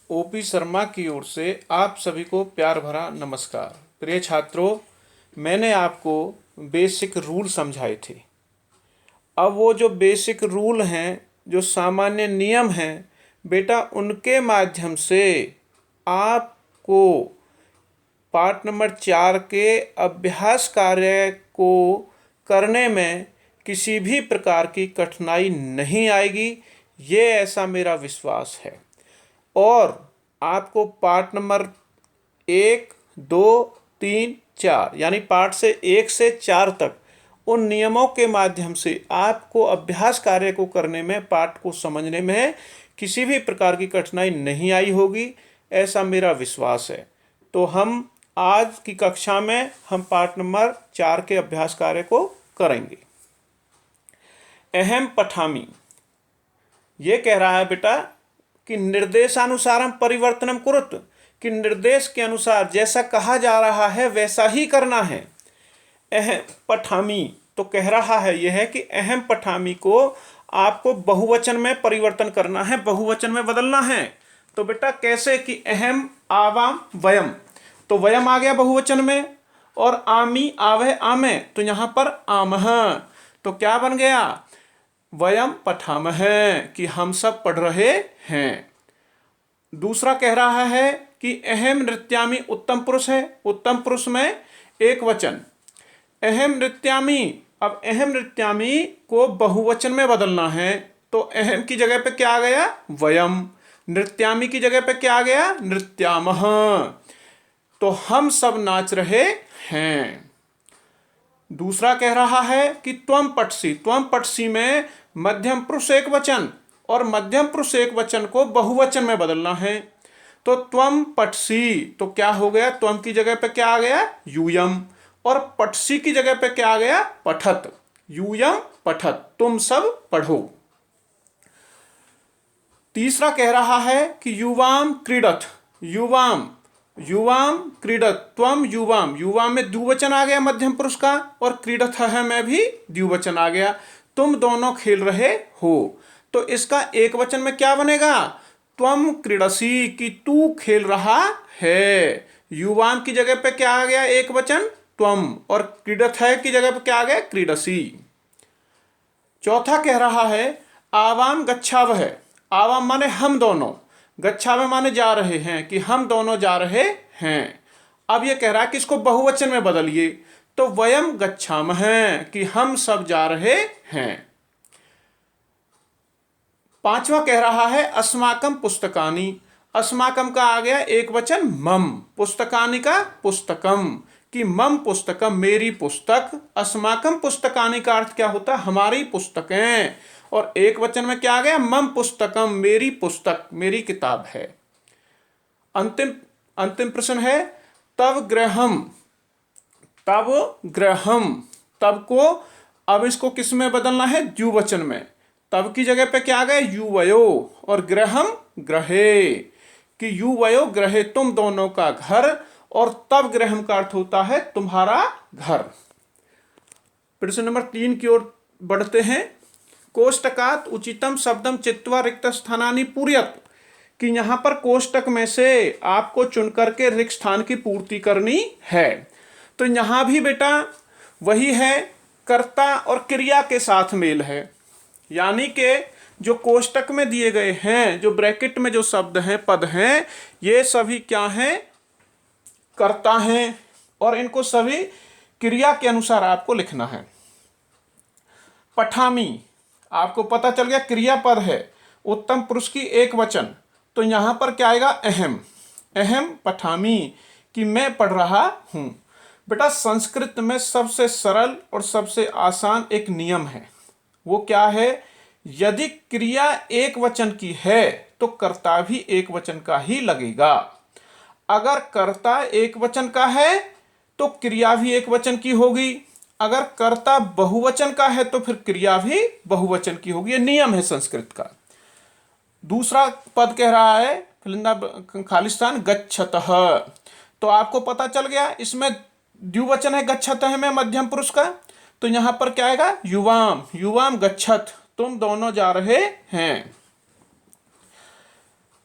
OP Sharma की ओर से आप सभी को प्यार भरा नमस्कार। प्रिय छात्रों, मैंने आपको बेसिक रूल समझाए थे। अब वो जो बेसिक रूल हैं, जो सामान्य नियम हैं, बेटा उनके माध्यम से आपको पाठ नंबर 4 के अभ्यास कार्य को करने में किसी भी प्रकार की कठिनाई नहीं आएगी, ये ऐसा मेरा विश्वास है। और आपको पार्ट नंबर 1, 2, 3, 4 यानी पार्ट से 1 से 4 तक उन नियमों के माध्यम से आपको अभ्यास कार्य को करने में, पाठ को समझने में किसी भी प्रकार की कठिनाई नहीं आई होगी, ऐसा मेरा विश्वास है। तो हम आज की कक्षा में हम पाठ नंबर 4 के अभ्यास कार्य को करेंगे। अहम पठामि ये कह रहा है बेटा कि निर्देशानुसारम परिवर्तनम कुरुत, कि निर्देश के अनुसार जैसा कहा जा रहा है वैसा ही करना है। अहम पठामि तो कह रहा है यह है कि अहम पठामि को आपको बहुवचन में परिवर्तन करना है, बहुवचन में बदलना है। तो बेटा कैसे कि अहम आवाम वयम, तो वयम आ गया बहुवचन में, और आमी आवे आमे, तो यहां पर आमह, तो क्या बन गया वयम पठामह, कि हम सब पढ़ रहे हैं। दूसरा कह रहा है कि अहम नृत्यामि उत्तम पुरुष है, उत्तम पुरुष में एक वचन, अहम नृत्यामि। अब अहम नृत्यामि को बहुवचन में बदलना है, तो अहम की जगह पे क्या आ गया वयम, नृत्यामि की जगह पे क्या आ गया नृत्यामः, तो हम सब नाच रहे हैं। दूसरा कह रहा है कि त्वम पठसी, त्वम पठसी में मध्यम पुरुष एक वचन, और मध्यम पुरुष एक वचन को बहुवचन में बदलना है। तो त्वम पठसी तो क्या हो गया, त्वम की जगह पे क्या आ गया यूयम, और पठसी की जगह पे क्या आ गया पठत, यूयम पठत, तुम सब पढ़ो। तीसरा कह रहा है कि युवाम क्रीडत, युवाम, युवाम क्रीडत, त्वम युवाम, युवाम में द्विवचन आ गया मध्यम पुरुष का, और क्रीडत है में भी द्विवचन आ गया, तुम दोनों खेल रहे हो। तो इसका एक वचन में क्या बनेगा त्वम क्रीडसी, कि तू खेल रहा है। युवाम की जगह पे क्या आ गया एक वचन त्वम, और क्रीडत है की जगह पे क्या आ गया क्रीडसी। चौथा कह रहा है आवाम गच्छावह, आवाम माने हम दोनों, गच्छावह माने जा रहे हैं, कि हम दोनों जा रहे हैं। अब ये कह रहा है कि इसको बहुवचन में बदलिए, तो वयम गच्छामः, कि हम सब जा रहे हैं। पांचवा कह रहा है अस्माकम पुस्तकानि, अस्माकम का आ गया एक वचन मम, पुस्तकानि का पुस्तकम, कि मम पुस्तकम मेरी पुस्तक, अस्माकम पुस्तकानि का अर्थ क्या होता है हमारी पुस्तकें, और एक वचन में क्या आ गया मम पुस्तकम मेरी पुस्तक, मेरी किताब है। अंतिम अंतिम प्रश्न है तब ग्रहम, तब ग्रहम, तब को अब इसको किस में बदलना है द्विवचन में, तब की जगह पे क्या आ गया युवयो, और ग्रहम ग्रहे, कि युवयो ग्रहे तुम दोनों का घर, और तब ग्रहम का अर्थ होता है तुम्हारा घर। प्रश्न नंबर 3 की ओर बढ़ते हैं। कोष्टकात उचितम शब्दम चित्वा रिक्त स्थानानि पूर्यत, कि यहां पर कोष्टक में से आपको चुन करके रिक्त स्थान की पूर्ति करनी है। तो यहां भी बेटा वही है, कर्ता और क्रिया के साथ मेल है, यानी कि जो कोष्टक में दिए गए हैं, जो ब्रैकेट में जो शब्द हैं पद हैं, ये सभी क्या हैं कर्ता हैं, और इनको सभी क्रिया के अनुसार आपको लिखना है। पठामी आपको पता चल गया क्रियापद है, उत्तम पुरुष की एक वचन, तो यहां पर क्या आएगा अहम, अहम पठामी, कि मैं पढ़ रहा हूं। बेटा संस्कृत में सबसे सरल और सबसे आसान एक नियम है, वो क्या है, यदि क्रिया एक वचन की है तो कर्ता भी एक वचन का ही लगेगा। अगर कर्ता एक वचन का है तो क्रिया भी एक वचन की होगी, अगर कर्ता बहुवचन का है तो फिर क्रिया भी बहुवचन की होगी, ये नियम है संस्कृत का। दूसरा पद कह रहा है फिलिंदा खालिस्तान गच्छतः, तो आपको पता चल गया इसमें द्विवचन है गच्छतः में मध्यम पुरुष का, तो यहां पर क्या आएगा युवाम, युवाम गच्छत, तुम दोनों जा रहे हैं।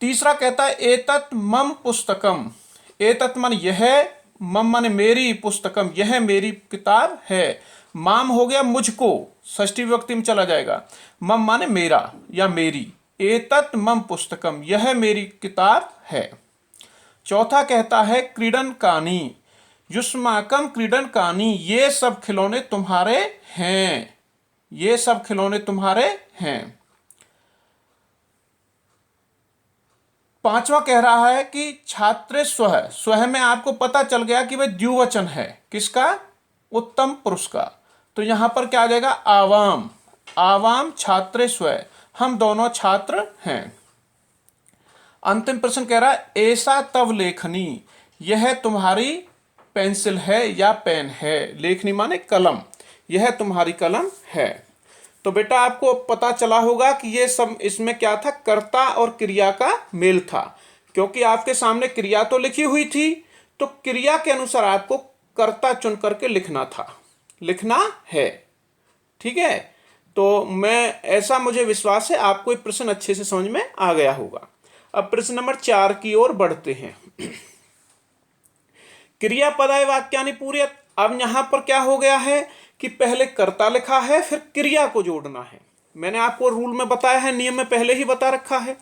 तीसरा कहता है एतत् मम पुस्तकम। एतत् मन यह, मम मन मेरी, पुस्तकम यह मेरी किताब है। माम हो गया मुझको, षष्ठी विभक्ति में चला जाएगा। मम माने मेरा या मेरी। एतत् मम पुस्तकम यह मेरी किताब है। चौथा कहता है क्रीडन कानी, युष्माकम क्रीडन कानी ये सब खिलौने तुम्हारे हैं। ये सब खिलौने तुम्हारे हैं। पांचवा कह रहा है कि छात्र स्वः। स्वः में आपको पता चल गया कि वह द्विवचन है, किसका? उत्तम पुरुष का। तो यहां पर क्या आ जाएगा? आवाम। आवाम छात्र स्वः, हम दोनों छात्र हैं। अंतिम प्रश्न कह रहा है ऐसा तव लेखनी, यह तुम्हारी पेंसिल है या पेन है। लेखनी माने कलम, यह तुम्हारी कलम है। तो बेटा आपको पता चला होगा कि ये सब इसमें क्या था, कर्ता और क्रिया का मेल था, क्योंकि आपके सामने क्रिया तो लिखी हुई थी, तो क्रिया के अनुसार आपको कर्ता चुन करके लिखना था, लिखना है। ठीक है, तो ऐसा मुझे विश्वास है आपको ये प्रश्न अच्छे से समझ में आ गया होगा। अब प्रश्न नंबर 4 की ओर बढ़ते हैं। क्रियापदाय वाक्यानि पूरयत। अब यहां पर क्या हो गया है कि पहले कर्ता लिखा है, फिर क्रिया को जोड़ना है। मैंने आपको रूल में बताया है, नियम में पहले ही बता रखा है।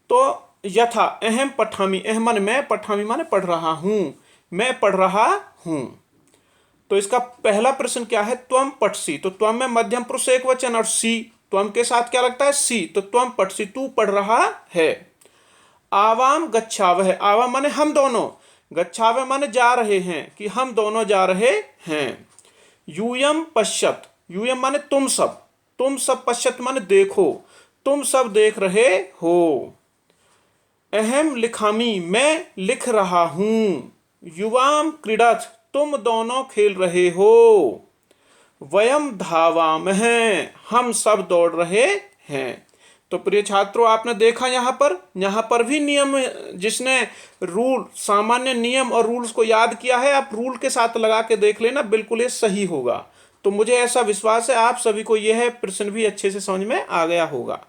तो यथा अहम पठामी, अहम माने मैं, पठामी माने पढ़ रहा हूं, मैं पढ़ रहा हूं। तो इसका पहला प्रश्न क्या है, त्वम पठसी। तो त्वम में मध्यम पुरुष एक वचन, और सी त्वम के साथ क्या लगता है? सी। तो त्वम पठसी, तू पढ़ रहा है। आवाम गच्छावह, आवाम माने हम दोनों, गच्छावह माने जा रहे हैं, कि हम दोनों जा रहे हैं। यूयम पश्यत, यूयम माने तुम सब, तुम सब, पश्यत माने देखो, तुम सब देख रहे हो। अहम लिखामी, मैं लिख रहा हूं। युवाम क्रीडथ, तुम दोनों खेल रहे हो। वयम धावामः, हम सब दौड़ रहे हैं। तो प्रिय छात्रों आपने देखा यहाँ पर भी नियम, जिसने रूल, सामान्य नियम और रूल्स को याद किया है, आप रूल के साथ लगा के देख लेना, बिल्कुल ये सही होगा। तो मुझे ऐसा विश्वास है आप सभी को यह प्रश्न भी अच्छे से समझ में आ गया होगा।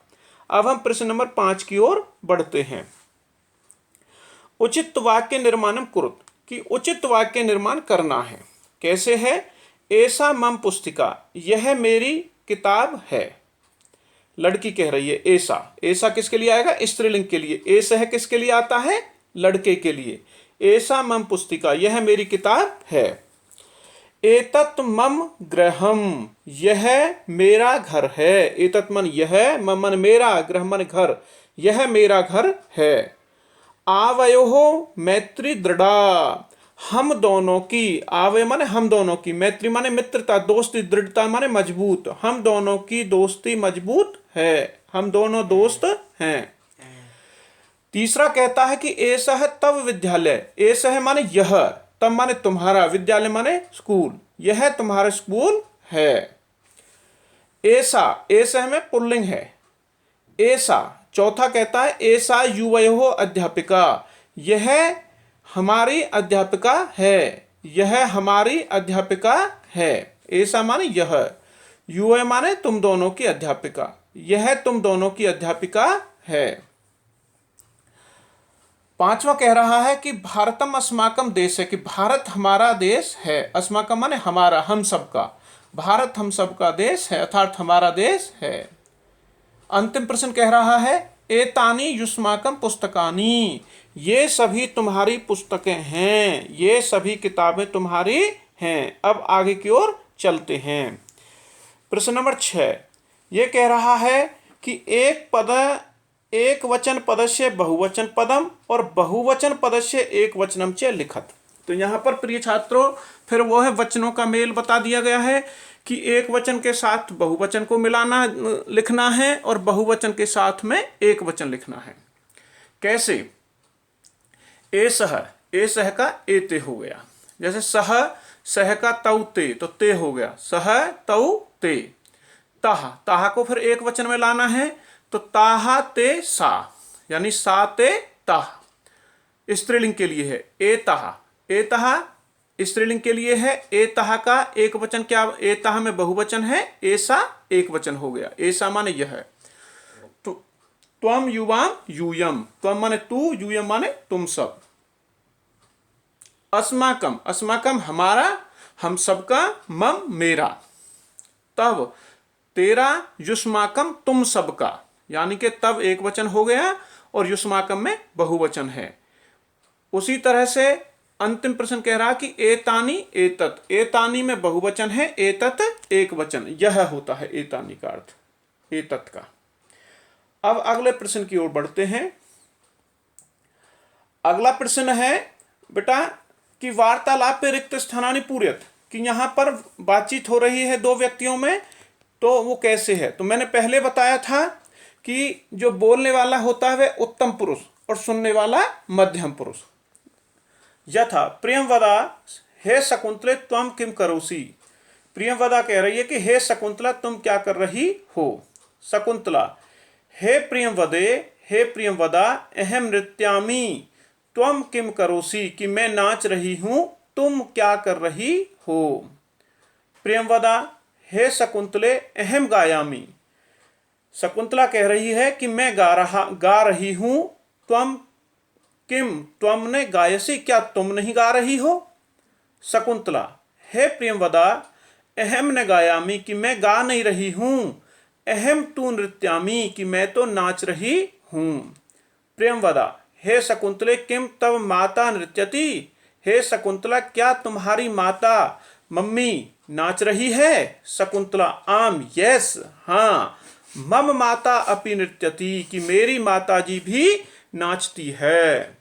अब हम प्रश्न नंबर 5 की ओर बढ़ते हैं। उचित वाक्य निर्माणम कुरुत, कि उचित वाक्य निर्माण करना है। कैसे है? ऐसा मम पुस्तिका, यह मेरी किताब है। लड़की कह रही है ऐसा। ऐसा किसके लिए आएगा? स्त्रीलिंग के लिए। ऐसा है किसके लिए आता है? लड़के के लिए। ऐसा मम पुस्तिका, यह मेरी किताब है। एतत् मम गृहम, यह मेरा घर है। एतत् मन यह, मम मन मेरा, गृह मन घर, यह मेरा घर है। आवयोः मैत्री दृढ़ा, हम दोनों की, आवे माने हम दोनों की, मैत्री माने मित्रता, दोस्ती, दृढ़ता माने मजबूत, हम दोनों की दोस्ती मजबूत है, हम दोनों दोस्त हैं। तीसरा कहता है कि ऐसा है तव विद्यालय। ऐसा है माने यह, तब माने तुम्हारा, विद्यालय माने स्कूल, यह तुम्हारा स्कूल है। ऐसा, ऐसा में पुल्लिंग है। ऐसा। चौथा कहता है ऐसा युवयोः अध्यापिका, यह हमारी अध्यापिका है, यह हमारी अध्यापिका है। ऐसा माने यह, युव माने तुम दोनों की अध्यापिका, यह तुम दोनों की अध्यापिका है। पांचवा कह रहा है कि भारतम अस्माकम देश है, कि भारत हमारा देश है। अस्माकम माने हमारा, हम सबका, भारत हम सबका देश है, अर्थात हमारा देश है। अंतिम प्रश्न कह रहा है एतानी युष्माकम पुस्तकानी, ये सभी तुम्हारी पुस्तकें हैं, ये सभी किताबें तुम्हारी हैं। अब आगे की ओर चलते हैं। प्रश्न नंबर 6 ये कह रहा है कि एक वचन पदस्य बहुवचन पदम और बहुवचन पदस्य एक वचनम च लिखत। तो यहाँ पर प्रिय छात्रों फिर वो है वचनों का मेल बता दिया गया है कि एक वचन के साथ बहुवचन को मिलाना, लिखना है, और बहुवचन के साथ में एक वचन लिखना है। कैसे? एसह का एते हो गया। जैसे सह का तौ ते, तो ते हो गया, सह तौ ते। ताहा को फिर एक वचन में लाना है, तो ताहा ते सा, यानी सा ते ताह। स्त्रीलिंग के लिए है एतहा स्त्रीलिंग के लिए है। एतहा का एक वचन क्या? एतहा में बहुवचन है, ऐसा एक वचन हो गया। ऐसा माने यह है। तो त्वम युवाम यूयम, त्वम माने तू, यूयम माने तुम सब। अस्माकम, अस्माकम हमारा, हम सबका, मम मेरा। तब तेरा, युष्माकम तुम सबका, यानी कि तब एक वचन हो गया और युष्माकम में बहुवचन है। उसी तरह से अंतिम प्रश्न कह रहा कि एतानी एतत, एतानी में बहुवचन है, एतत एक वचन, यह होता है एतानी का अर्थ, एतत का। अब अगले प्रश्न की ओर बढ़ते हैं। अगला प्रश्न है बेटा कि वार्तालाप पे रिक्त स्थानानि पूर्यत, कि यहां पर बातचीत हो रही है दो व्यक्तियों में, तो वो कैसे है। तो मैंने पहले बताया था कि जो बोलने वाला होता है वह उत्तम पुरुष और सुनने वाला मध्यम पुरुष। यथा प्रियंवदा हे शकुंतले त्वम किम करोसी, प्रियंवदा कह रही है कि हे शकुंतला तुम क्या कर रही हो। शकुंतला हे प्रियंवदे, हे प्रियंवदा अहम नृत्यामी त्वम किम करोसी, कि मैं नाच रही हूं तुम क्या कर रही हो। प्रियंवदा हे शकुंतले अहम गायामी, शकुंतला कह रही है कि मैं गा रही हूं। त्वम किम, त्वम ने गायसी, क्या तुम नहीं गा रही हो। शकुंतला हे प्रियंवदा अहम न गायामी, कि मैं गा नहीं रही हूं। अहम तू नृत्यामी, कि मैं तो नाच रही हूं। प्रियंवदा हे शकुंतले किम तब माता नृत्यति, हे शकुंतला क्या तुम्हारी माता मम्मी नाच रही है। शकुंतला आम यस, हाँ, मम माता अपि नृत्यति, कि मेरी माता जी भी नाचती है।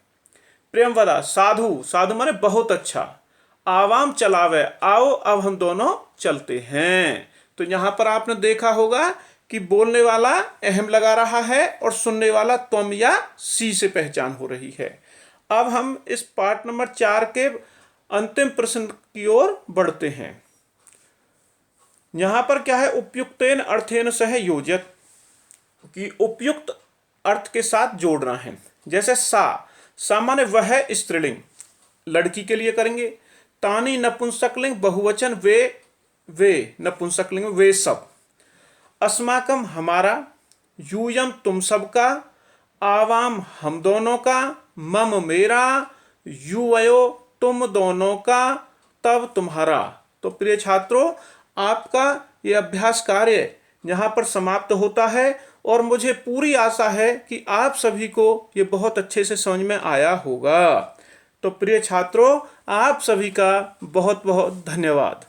प्रियंवदा साधु, साधु माने बहुत अच्छा। आवाम चलावे, आओ अब हम दोनों चलते हैं। तो यहां पर आपने देखा होगा कि बोलने वाला अहम लगा रहा है और सुनने वाला तुम या सी से पहचान हो रही है। अब हम इस पार्ट नंबर 4 के अंतिम प्रश्न की ओर बढ़ते हैं। यहां पर क्या है, उपयुक्तेन अर्थेन सह योजयत, कि उपयुक्त अर्थ के साथ जोड़ना है। जैसे सा माने वह स्त्रीलिंग, लड़की के लिए करेंगे। तानी नपुंसकलिंग बहुवचन, वे नपुंसकलिंग वे सब। अस्माकम हमारा, यूयम तुम सबका, आवाम हम दोनों का, मम मेरा, युवयो तुम दोनों का, तब तुम्हारा। तो प्रिय छात्रों, आपका ये अभ्यास कार्य यहाँ पर समाप्त होता है और मुझे पूरी आशा है कि आप सभी को ये बहुत अच्छे से समझ में आया होगा। तो प्रिय छात्रों, आप सभी का बहुत बहुत धन्यवाद।